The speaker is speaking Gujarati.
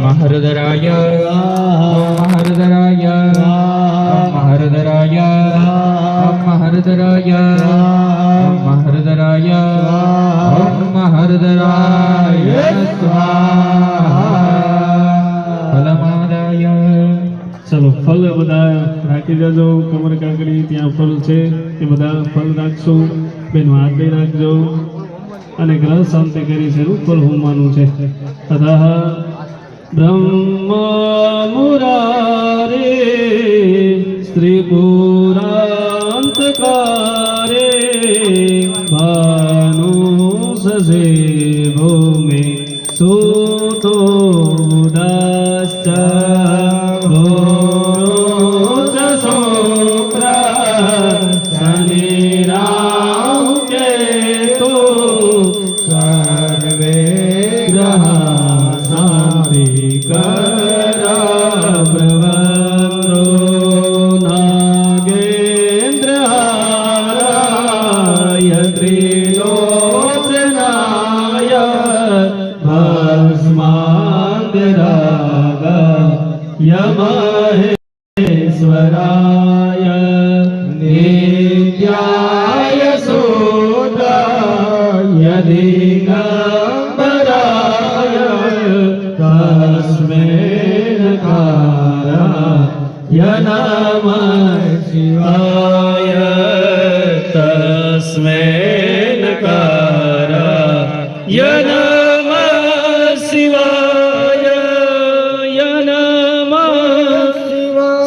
महरदराय महरदराय महरदराय महरदराय महरदराय महरदराय स्वाहा फलमादाय। चलो फल બધા રાખી દેજો કમર કાકડી ત્યાં ફળ છે એ બધા ફળ રાખશો બેન હાથ લઈ રાખજો અને ગ્રહ શાંતિ કરી છે ફળ હોમવાનું છે તથા બ્રહ્મ મુરારે સ્ત્રી પુરાંતકારે ભાનુ સસે ભૂમિ સુતો દાશ્ચ यमहेश्वराय नित्याय शूद्राय दिगंबराय तस्मै नकाराय नमः।